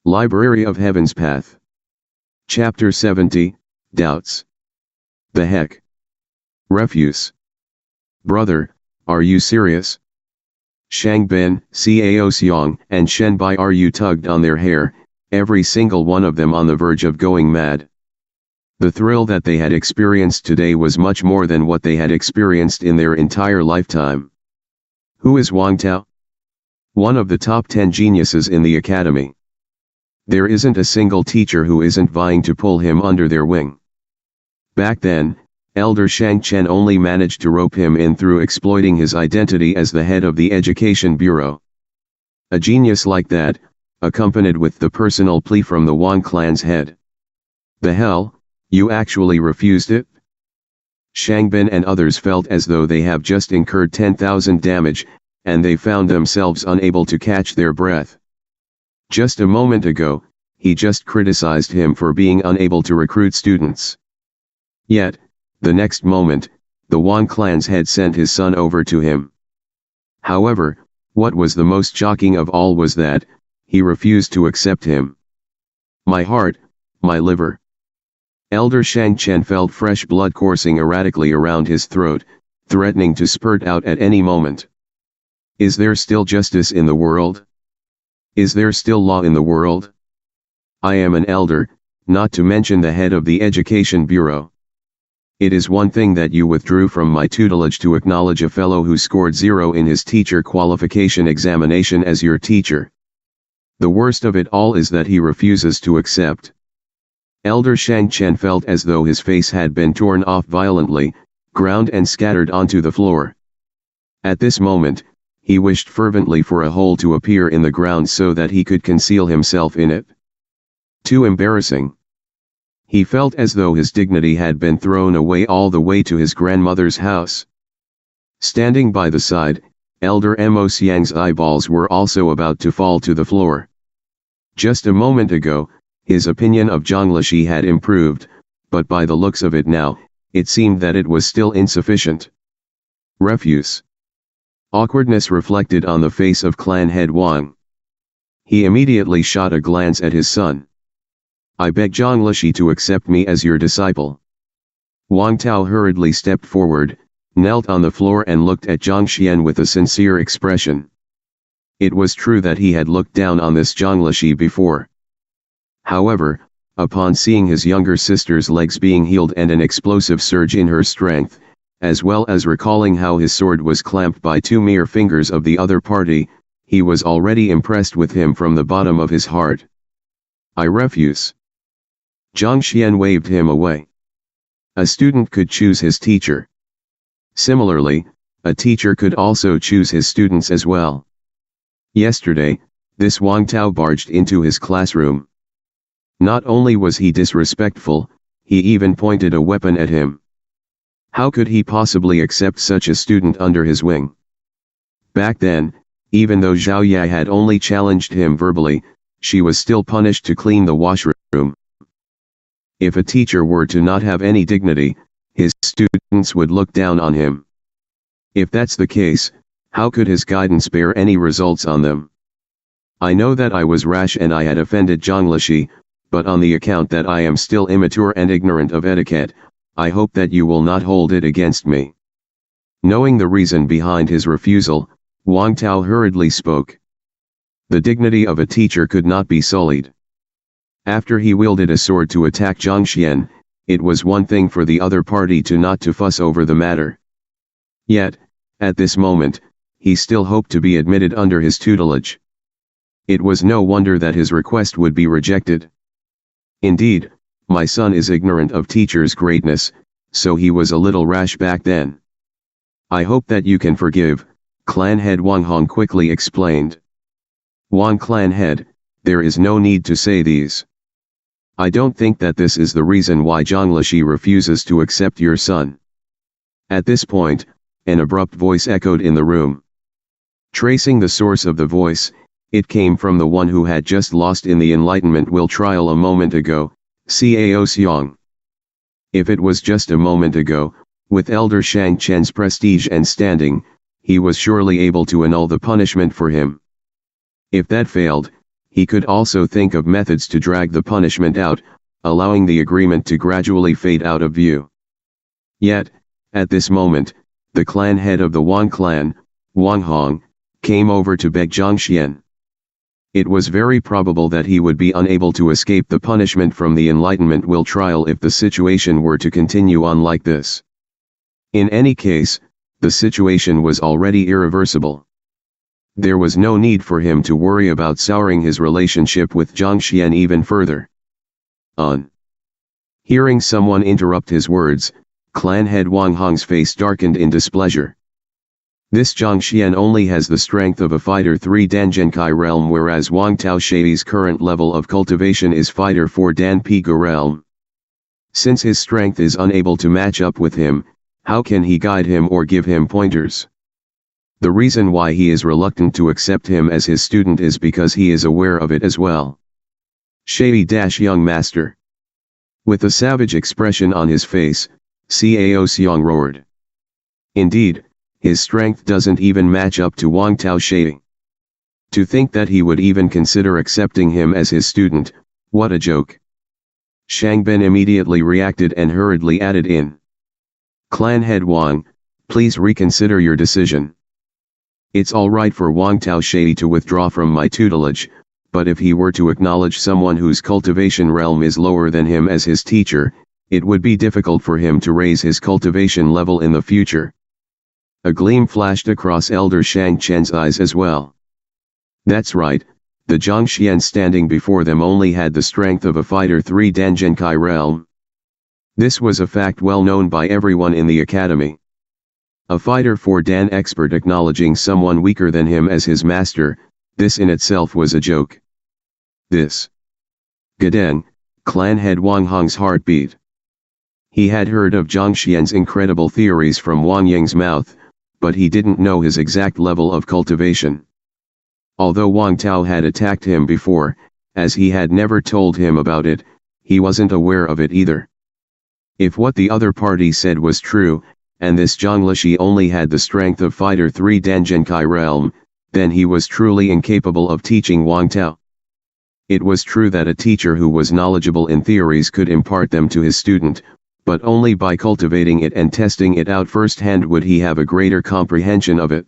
Library of Heaven's Path. Chapter 70, Doubts. The heck? Refuse. Brother, are you serious? Shang Ben, Cao Xiang, and Shen Bai Ru tugged on their hair, every single one of them on the verge of going mad. The thrill that they had experienced today was much more than what they had experienced in their entire lifetime. Who is Wang Tao? One of the top 10 geniuses in the academy. There isn't a single teacher who isn't vying to pull him under their wing. Back then, Elder Shang Chen only managed to rope him in through exploiting his identity as the head of the Education Bureau. A genius like that, accompanied with the personal plea from the Wang clan's head. The hell, you actually refused it? Shang Ben and others felt as though they have just incurred 10,000 damage, and they found themselves unable to catch their breath. Just a moment ago, he just criticized him for being unable to recruit students. Yet, the next moment, the Wang clan's head sent his son over to him. However, what was the most shocking of all was that, he refused to accept him. My heart, my liver. Elder Shang Chen felt fresh blood coursing erratically around his throat, threatening to spurt out at any moment. Is there still justice in the world? Is there still law in the world? I am an elder, not to mention the head of the Education Bureau. It is one thing that you withdrew from my tutelage to acknowledge a fellow who scored 0 in his teacher qualification examination as your teacher. The worst of it all is that he refuses to accept. Elder Shang Chen felt as though his face had been torn off violently, ground and scattered onto the floor. At this moment, he wished fervently for a hole to appear in the ground so that he could conceal himself in it. Too embarrassing. He felt as though his dignity had been thrown away all the way to his grandmother's house. Standing by the side, Elder Mo Xiang's eyeballs were also about to fall to the floor. Just a moment ago, his opinion of Zhang Lishi had improved, but by the looks of it now, it seemed that it was still insufficient. Refuse. Awkwardness reflected on the face of clan head Wang. He immediately shot a glance at his son. I beg Zhang Lishi to accept me as your disciple. Wang Tao hurriedly stepped forward, knelt on the floor and looked at Zhang Xuan with a sincere expression. It was true that he had looked down on this Zhang Lishi before. However, upon seeing his younger sister's legs being healed and an explosive surge in her strength, as well as recalling how his sword was clamped by 2 mere fingers of the other party, he was already impressed with him from the bottom of his heart. I refuse. Zhang Xuan waved him away. A student could choose his teacher. Similarly, a teacher could also choose his students as well. Yesterday, this Wang Tao barged into his classroom. Not only was he disrespectful, he even pointed a weapon at him. How could he possibly accept such a student under his wing? Back then, even though Zhao Yai had only challenged him verbally, she was still punished to clean the washroom. If a teacher were to not have any dignity, his students would look down on him. If that's the case, how could his guidance bear any results on them? I know that I was rash and I had offended Zhang Lishi, but on the account that I am still immature and ignorant of etiquette, I hope that you will not hold it against me. Knowing the reason behind his refusal, Wang Tao hurriedly spoke. The dignity of a teacher could not be sullied. After he wielded a sword to attack Zhang Xuan, it was one thing for the other party to not to fuss over the matter. Yet, at this moment, he still hoped to be admitted under his tutelage. It was no wonder that his request would be rejected. Indeed, my son is ignorant of teacher's greatness, so he was a little rash back then. I hope that you can forgive, clan head Wang Hong quickly explained. Wang clan head, there is no need to say these. I don't think that this is the reason why Zhang Lishi refuses to accept your son. At this point, an abrupt voice echoed in the room. Tracing the source of the voice, it came from the one who had just lost in the Enlightenment will trial a moment ago, Cao Xiang. If it was just a moment ago, with Elder Shang Chen's prestige and standing, he was surely able to annul the punishment for him. If that failed, he could also think of methods to drag the punishment out, allowing the agreement to gradually fade out of view. Yet, at this moment, the clan head of the Wang clan, Wang Hong, came over to beg Zhang Xuan. It was very probable that he would be unable to escape the punishment from the Enlightenment Will trial if the situation were to continue on like this. In any case, the situation was already irreversible. There was no need for him to worry about souring his relationship with Zhang Xuan even further. On hearing someone interrupt his words, clan head Wang Hong's face darkened in displeasure. This Zhang Xuan only has the strength of a fighter 3 Dan Genkai realm, whereas Wang Taoshai's current level of cultivation is fighter 4 Dan Piga realm. Since his strength is unable to match up with him, how can he guide him or give him pointers? The reason why he is reluctant to accept him as his student is because he is aware of it as well. Young master. With a savage expression on his face, Cao Xiang roared. Indeed, his strength doesn't even match up to Wang Taoshai. To think that he would even consider accepting him as his student, what a joke. Shangben immediately reacted and hurriedly added in. Clan head Wang, please reconsider your decision. It's alright for Wang Taoshai to withdraw from my tutelage, but if he were to acknowledge someone whose cultivation realm is lower than him as his teacher, it would be difficult for him to raise his cultivation level in the future. A gleam flashed across Elder Shang Chen's eyes as well. That's right, the Zhang Xuan standing before them only had the strength of a fighter 3 Dangenkai realm. This was a fact well known by everyone in the academy. A fighter 4 Dan expert acknowledging someone weaker than him as his master, this in itself was a joke. This. Gadeng, clan head Wang Hong's heart beat. He had heard of Zhang Xuan's incredible theories from Wang Ying's mouth, but he didn't know his exact level of cultivation. Although Wang Tao had attacked him before, as he had never told him about it, he wasn't aware of it either. If what the other party said was true, and this Zhang Lishi only had the strength of fighter 3 Dangenkai realm, then he was truly incapable of teaching Wang Tao. It was true that a teacher who was knowledgeable in theories could impart them to his student, but only by cultivating it and testing it out firsthand would he have a greater comprehension of it.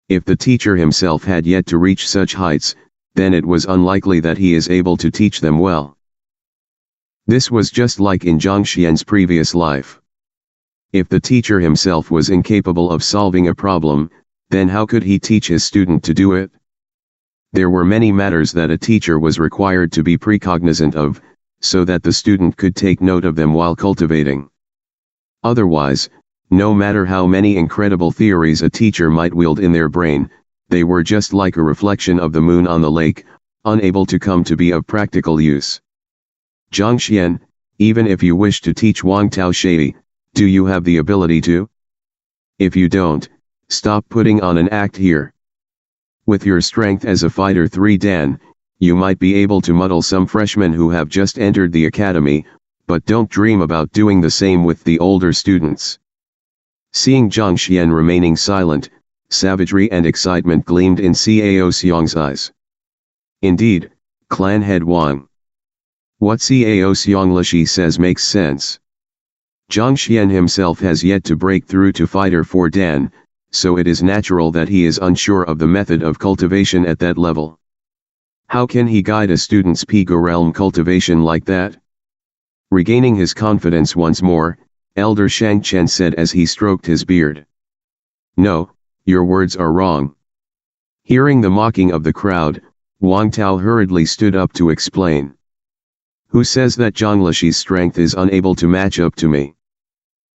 If the teacher himself had yet to reach such heights, then it was unlikely that he is able to teach them well. This was just like in Zhang Xuan's previous life. If the teacher himself was incapable of solving a problem, then how could he teach his student to do it? There were many matters that a teacher was required to be precognizant of, so that the student could take note of them while cultivating. Otherwise, no matter how many incredible theories a teacher might wield in their brain, they were just like a reflection of the moon on the lake, unable to come to be of practical use. Zhang Xuan, even if you wish to teach Wang Taoshai, do you have the ability to? If you don't, stop putting on an act here. With your strength as a fighter 3 Dan, you might be able to muddle some freshmen who have just entered the academy, but don't dream about doing the same with the older students. Seeing Zhang Xuan remaining silent, savagery and excitement gleamed in Cao Xiang's eyes. Indeed, clan head Wang. What Cao Xiang Lishi says makes sense. Zhang Xuan himself has yet to break through to fighter 4 Dan, so it is natural that he is unsure of the method of cultivation at that level. How can he guide a student's Piga realm cultivation like that? Regaining his confidence once more, Elder Shang Chen said as he stroked his beard. No, your words are wrong. Hearing the mocking of the crowd, Wang Tao hurriedly stood up to explain. Who says that Zhang Lishi's strength is unable to match up to me?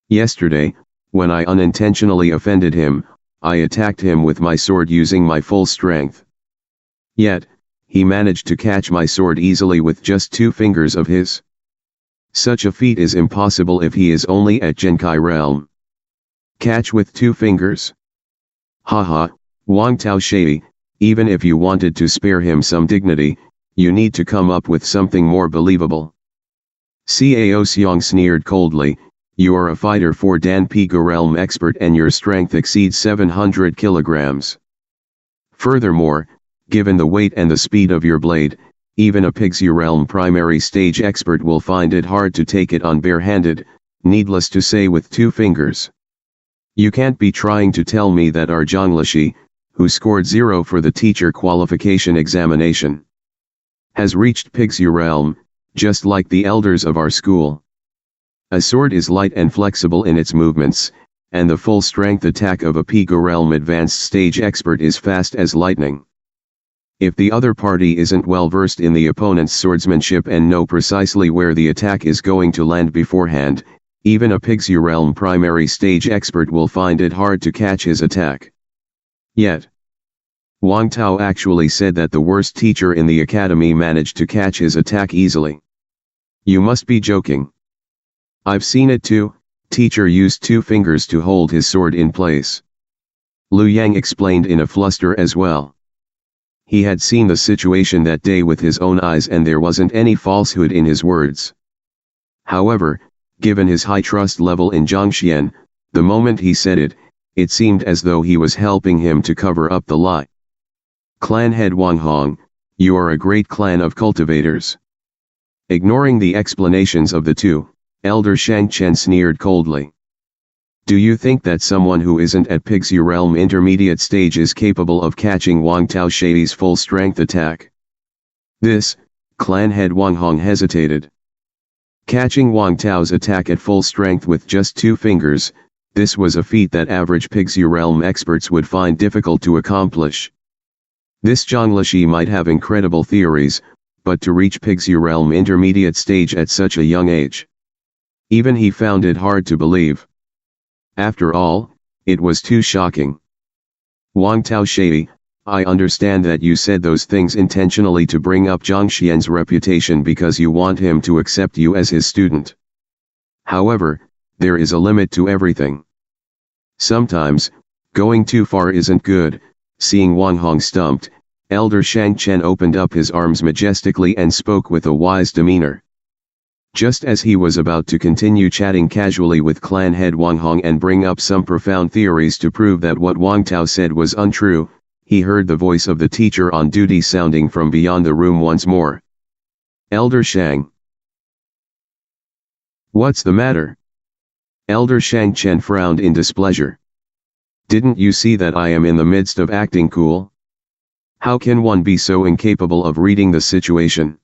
Yesterday, when I unintentionally offended him, I attacked him with my sword using my full strength. Yet, he managed to catch my sword easily with just 2 fingers of his. Such a feat is impossible if he is only at Genkai realm. Catch with 2 fingers? Haha, Wang Taoshai, even if you wanted to spare him some dignity, you need to come up with something more believable. Cao Xiang sneered coldly, you are a fighter 4 Dan Piga realm expert and your strength exceeds 700 kilograms. Furthermore, given the weight and the speed of your blade, even a Pixie Realm primary stage expert will find it hard to take it on barehanded, needless to say with 2 fingers. You can't be trying to tell me that our Zhang, who scored 0 for the teacher qualification examination, has reached Pixie Realm, just like the elders of our school. A sword is light and flexible in its movements, and the full-strength attack of a Pixie Realm advanced stage expert is fast as lightning. If the other party isn't well versed in the opponent's swordsmanship and know precisely where the attack is going to land beforehand, even a Pixie Realm primary stage expert will find it hard to catch his attack. Yet, Wang Tao actually said that the worst teacher in the academy managed to catch his attack easily. You must be joking. I've seen it too. Teacher used 2 fingers to hold his sword in place. Lu Yang explained in a fluster as well. He had seen the situation that day with his own eyes and there wasn't any falsehood in his words. However, given his high trust level in Zhang Xuan, the moment he said it, it seemed as though he was helping him to cover up the lie. Clan head Wang Hong, you are a great clan of cultivators. Ignoring the explanations of the 2, Elder Shang Chen sneered coldly. Do you think that someone who isn't at Pixie Realm intermediate stage is capable of catching Wang Tao Shei's full-strength attack? This, clan head Wang Hong hesitated. Catching Wang Tao's attack at full strength with just 2 fingers, this was a feat that average Pixie Realm experts would find difficult to accomplish. This Zhang Lishi might have incredible theories, but to reach Pixie Realm intermediate stage at such a young age, even he found it hard to believe. After all, it was too shocking. Wang Tao Shei, I understand that you said those things intentionally to bring up Zhang Xian's reputation because you want him to accept you as his student. However, there is a limit to everything. Sometimes, going too far isn't good. Seeing Wang Hong stumped, Elder Shang Chen opened up his arms majestically and spoke with a wise demeanor. Just as he was about to continue chatting casually with clan head Wang Hong and bring up some profound theories to prove that what Wang Tao said was untrue, he heard the voice of the teacher on duty sounding from beyond the room once more. Elder Shang. What's the matter? Elder Shang Chen frowned in displeasure. Didn't you see that I am in the midst of acting cool? How can one be so incapable of reading the situation?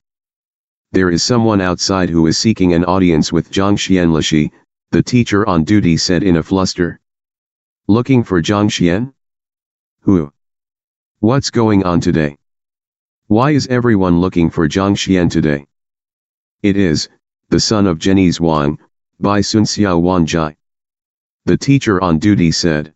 There is someone outside who is seeking an audience with Zhang Xian, the teacher on duty said in a fluster. Looking for Zhang Xian? Who? What's going on today? Why is everyone looking for Zhang Xian today? It is, the son of Jenny's Wang, by Sun Xiao Wanjai. The teacher on duty said.